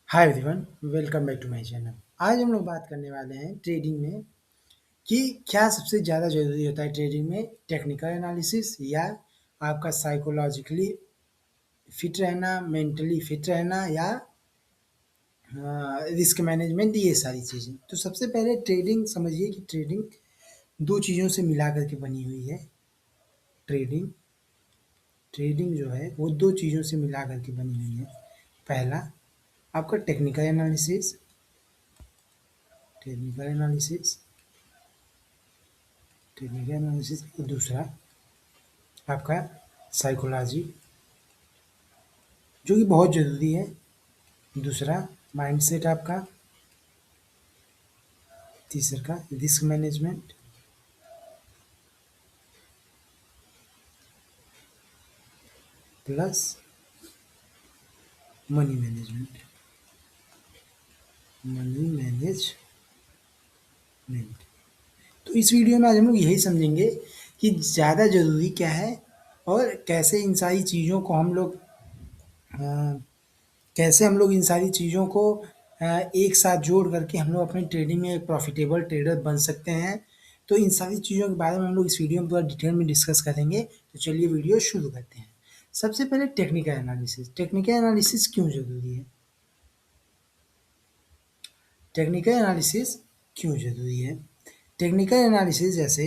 Hi everyone, welcome back to my channel. आज हम लोग बात करने वाले हैं ट्रेडिंग में कि क्या सबसे ज़्यादा ज़रूरी होता है ट्रेडिंग में, टेक्निकल एनालिसिस या आपका साइकोलॉजिकली फिट रहना, मेंटली फिट रहना या रिस्क मैनेजमेंट, ये सारी चीज़ें। तो सबसे पहले ट्रेडिंग समझिए कि ट्रेडिंग दो चीज़ों से मिला करके बनी हुई है। ट्रेडिंग ट्रेडिंग जो है वो दो चीज़ों से मिला करके बनी हुई है। पहला आपका टेक्निकल एनालिसिस टेक्निकल एनालिसिस और दूसरा आपका साइकोलॉजी, जो कि बहुत ज़रूरी है। दूसरा माइंडसेट आपका। तीसरा का risk management. Plus money management. Money management. तो इस वीडियो में आज हम लोग यही समझेंगे कि ज़्यादा ज़रूरी क्या है और अ, कैसे हम लोग इन सारी चीज़ों को एक साथ जोड़ करके हम लोग अपनी ट्रेडिंग में एक प्रॉफिटेबल ट्रेडर बन सकते हैं। तो इन सारी चीज़ों के बारे में हम लोग इस वीडियो में पूरा डिटेल में डिस्कस करेंगे। तो चलिए वीडियो शुरू करते हैं। सबसे पहले टेक्निकल एनालिसिस क्यों ज़रूरी है? टेक्निकल एनालिसिस क्यों ज़रूरी है? टेक्निकल एनालिसिस जैसे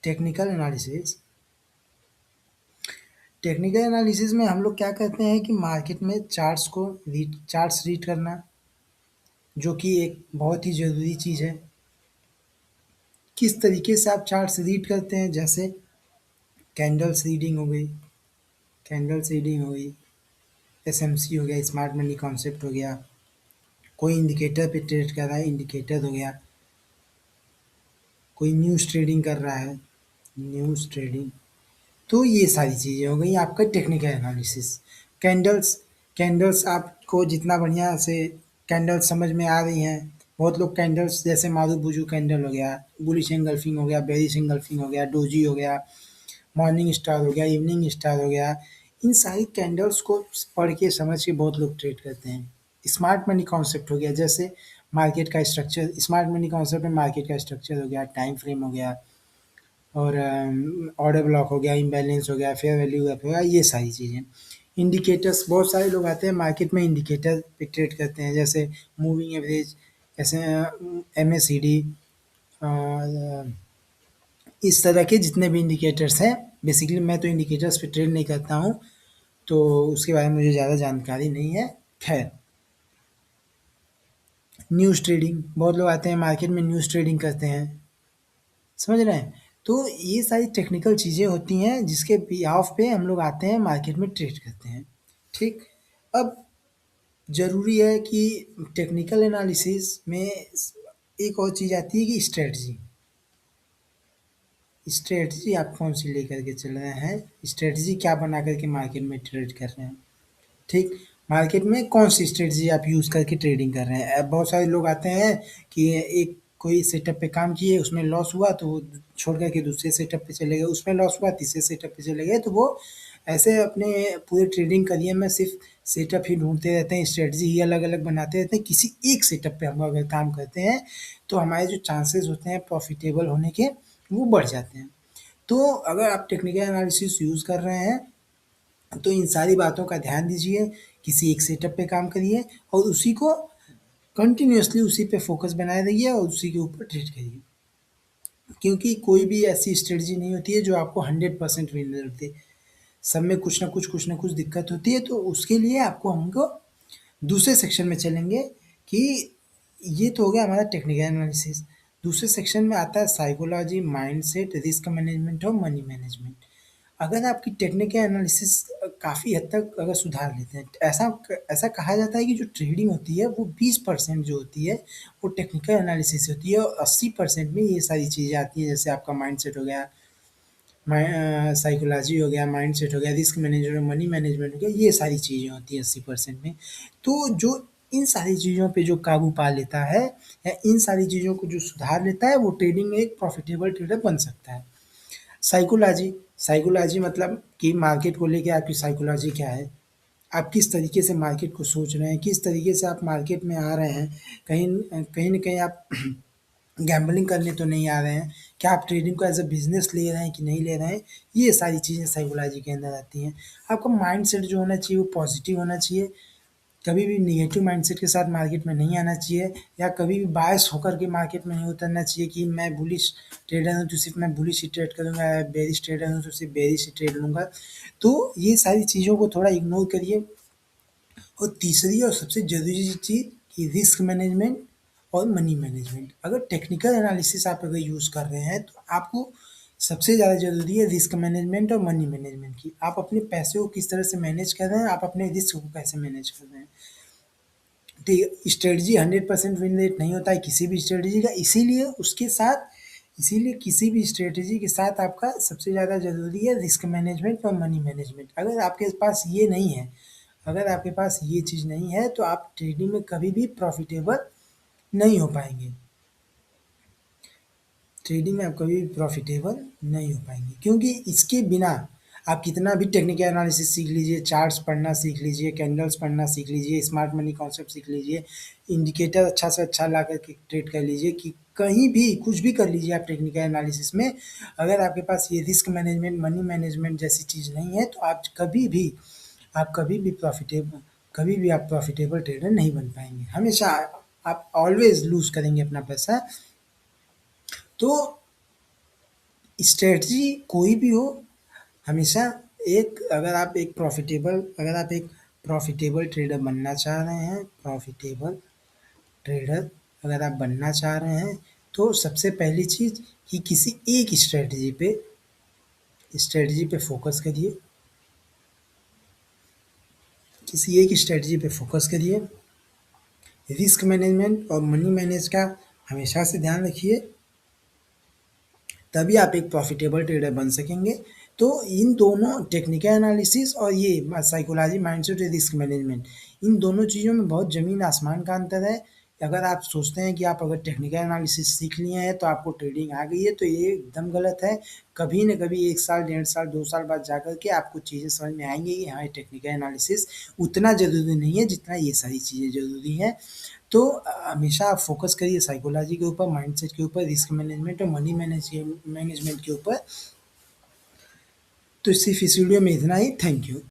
टेक्निकल एनालिसिस टेक्निकल एनालिसिस में हम लोग क्या करते हैं कि मार्केट में चार्ट्स रीड करना, जो कि एक बहुत ही ज़रूरी चीज़ है। किस तरीके से आप चार्ट्स रीड करते हैं? जैसे कैंडल्स रीडिंग हो गई कैंडल्स रीडिंग हो गई, एसएमसी हो गया, स्मार्ट मनी कॉन्सेप्ट हो गया, कोई इंडिकेटर पे ट्रेड कर रहा है, इंडिकेटर हो गया, कोई न्यूज़ ट्रेडिंग कर रहा है, न्यूज़ ट्रेडिंग। तो ये सारी चीज़ें हो गई आपका टेक्निकल एनालिसिस। कैंडल्स कैंडल्स आपको जितना बढ़िया से कैंडल्स समझ में आ रही हैं, बहुत लोग कैंडल्स जैसे मारुबुजू कैंडल हो गया, बुलिश एंगल्फिंग हो गया, बेरिश एंगल्फिंग हो गया, डोजी हो गया, मॉर्निंग स्टार हो गया, इवनिंग स्टार हो गया, इन सारी कैंडल्स को पढ़ के समझ के बहुत लोग ट्रेड करते हैं। स्मार्ट मनी कॉन्सेप्ट हो गया, जैसे मार्केट का स्ट्रक्चर, स्मार्ट मनी कॉन्सेप्ट में मार्केट का स्ट्रक्चर हो गया, टाइम फ्रेम हो गया, और ऑर्डर ब्लॉक हो गया, इम्बैलेंस हो गया, फेयर वैल्यू गैप हो गया, ये सारी चीज़ें। इंडिकेटर्स, बहुत सारे लोग आते हैं मार्केट में इंडिकेटर पे ट्रेड करते हैं, जैसे मूविंग एवरेज, ऐसे एमएसीडी, इस तरह के जितने भी इंडिकेटर्स हैं। बेसिकली मैं तो इंडिकेटर्स पे ट्रेड नहीं करता हूँ, तो उसके बारे में मुझे ज़्यादा जानकारी नहीं है। खैर, न्यूज़ ट्रेडिंग, बहुत लोग आते हैं मार्केट में न्यूज़ ट्रेडिंग करते हैं, समझ रहे हैं? तो ये सारी टेक्निकल चीज़ें होती हैं जिसके बिहाफ पे हम लोग आते हैं मार्केट में ट्रेड करते हैं। ठीक। अब ज़रूरी है कि टेक्निकल एनालिसिस में एक और चीज़ आती है कि स्ट्रेटजी आप कौन सी लेकर के चल रहे हैं, स्ट्रेटजी क्या बना करके मार्केट में ट्रेड कर रहे हैं। ठीक। मार्केट में कौन सी स्ट्रेटजी आप यूज़ करके ट्रेडिंग कर रहे हैं। अब बहुत सारे लोग आते हैं कि एक कोई सेटअप पे काम किए, उसमें लॉस हुआ तो वो छोड़ कर के दूसरे सेटअप पे चले गए, उसमें लॉस हुआ तीसरे सेटअप पे चले गए। तो वो ऐसे अपने पूरे ट्रेडिंग करियर में सिर्फ सेटअप ही ढूंढते रहते हैं, स्ट्रेटजी ही अलग अलग बनाते रहते हैं। किसी एक सेटअप पे हम लोग अगर काम करते हैं तो हमारे जो चांसेस होते हैं प्रॉफिटेबल होने के, वो बढ़ जाते हैं। तो अगर आप टेक्निकल एनालिसिस यूज़ कर रहे हैं तो इन सारी बातों का ध्यान दीजिए, किसी एक सेटअप पे काम करिए और उसी को कंटिन्यूअसली उसी पे फोकस बनाए रहिए और उसी के ऊपर ट्रेड करिए। क्योंकि कोई भी ऐसी स्ट्रेटजी नहीं होती है जो आपको 100% विनर दे। सब में कुछ ना कुछ दिक्कत होती है, तो उसके लिए हमको दूसरे सेक्शन में चलेंगे कि ये तो हो गया हमारा टेक्निकल एनालिसिस। दूसरे सेक्शन में आता है साइकोलॉजी, माइंडसेट, रिस्क मैनेजमेंट और मनी मैनेजमेंट। अगर आपकी टेक्निकल एनालिसिस काफ़ी हद तक अगर सुधार लेते हैं, ऐसा कहा जाता है कि जो ट्रेडिंग होती है वो 20% जो होती है वो टेक्निकल एनालिसिस से होती है, और 80% में ये सारी चीज़ें आती हैं, जैसे आपका माइंडसेट हो गया, साइकोलॉजी हो गया, माइंडसेट हो गया, रिस्क मैनेजमेंट, मनी मैनेजमेंट हो गया, ये सारी चीज़ें होती हैं 80% में। तो जो इन सारी चीज़ों पे जो काबू पा लेता है या इन सारी चीज़ों को जो सुधार लेता है, वो ट्रेडिंग में एक प्रॉफिटेबल ट्रेडर बन सकता है। साइकोलॉजी साइकोलॉजी मतलब कि मार्केट को लेके आपकी साइकोलॉजी क्या है, आप किस तरीके से मार्केट को सोच रहे हैं, किस तरीके से आप मार्केट में आ रहे हैं, कहीं कहीं न कहीं आप गैम्बलिंग करने तो नहीं आ रहे हैं, क्या आप ट्रेडिंग को एज़ अ बिज़नेस ले रहे हैं कि नहीं ले रहे हैं, ये सारी चीज़ें साइकोलॉजी के अंदर आती हैं। आपका माइंडसेट जो होना चाहिए वो पॉज़िटिव होना चाहिए, कभी भी नेगेटिव माइंडसेट के साथ मार्केट में नहीं आना चाहिए या कभी भी बायस होकर के मार्केट में नहीं उतरना चाहिए कि मैं बुलिश ट्रेडर हूँ तो सिर्फ़ मैं बुलिश ही ट्रेड करूँगा या बेरिश ट्रेडर हूँ तो सिर्फ़ बेरिश ही ट्रेड लूँगा। तो ये सारी चीज़ों को थोड़ा इग्नोर करिए। और तीसरी और सबसे ज़रूरी चीज़ कि रिस्क मैनेजमेंट और मनी मैनेजमेंट। अगर टेक्निकल एनालिसिस आप अगर यूज़ कर रहे हैं तो आपको सबसे ज़्यादा ज़रूरी है रिस्क मैनेजमेंट और मनी मैनेजमेंट की। आप अपने पैसे को किस तरह से मैनेज कर रहे हैं, आप अपने रिस्क को कैसे मैनेज कर रहे हैं। ठीक है, स्ट्रेटजी 100% विन रेट नहीं होता है किसी भी स्ट्रेटजी का, इसीलिए किसी भी स्ट्रेटजी के साथ आपका सबसे ज़्यादा ज़रूरी है रिस्क मैनेजमेंट और मनी मैनेजमेंट। अगर आपके पास ये नहीं है, अगर आपके पास ये चीज़ नहीं है तो आप ट्रेडिंग में कभी भी प्रॉफिटेबल नहीं हो पाएँगे। ट्रेडिंग में आप कभी भी प्रॉफिटेबल नहीं हो पाएँगे क्योंकि इसके बिना आप कितना भी टेक्निकल एनालिसिस सीख लीजिए, चार्ट्स पढ़ना सीख लीजिए, कैंडल्स पढ़ना सीख लीजिए, स्मार्ट मनी कॉन्सेप्ट सीख लीजिए, इंडिकेटर अच्छा से अच्छा ला कर के ट्रेड कर लीजिए कि कहीं भी कुछ भी कर लीजिए आप टेक्निकल एनालिसिस में, अगर आपके पास ये रिस्क मैनेजमेंट, मनी मैनेजमेंट जैसी चीज़ नहीं है तो आप कभी भी आप प्रॉफिटेबल ट्रेडर नहीं बन पाएँगे। हमेशा आप ऑलवेज़ लूज़ करेंगे अपना पैसा। तो स्ट्रेटजी कोई भी हो, हमेशा अगर आप एक प्रॉफिटेबल ट्रेडर बनना चाह रहे हैं, प्रॉफिटेबल ट्रेडर अगर आप बनना चाह रहे हैं, तो सबसे पहली चीज़ कि किसी एक स्ट्रेटजी पे फ़ोकस करिए, किसी एक स्ट्रेटजी पे फ़ोकस करिए। रिस्क मैनेजमेंट और मनी मैनेज का हमेशा से ध्यान रखिए, तभी आप एक प्रॉफिटेबल ट्रेडर बन सकेंगे। तो इन दोनों टेक्निकल एनालिसिस और ये साइकोलॉजी, माइंडसेट और रिस्क मैनेजमेंट, इन दोनों चीज़ों में बहुत ज़मीन आसमान का अंतर है। अगर आप सोचते हैं कि आप अगर टेक्निकल एनालिसिस सीख लिए हैं तो आपको ट्रेडिंग आ गई है, तो ये एकदम गलत है। कभी न कभी 1 साल, 1.5 साल, 2 साल बाद जाकर के आपको चीज़ें समझ में आएँगी कि हाँ, टेक्निकल एनालिसिस उतना ज़रूरी नहीं है जितना ये सारी चीज़ें ज़रूरी हैं। तो हमेशा आप फ़ोकस करिए साइकोलॉजी के ऊपर, माइंडसेट के ऊपर, रिस्क मैनेजमेंट और मनी मैनेजमेंट के ऊपर। तो सिर्फ़ इस वीडियो में इतना ही। Thank you.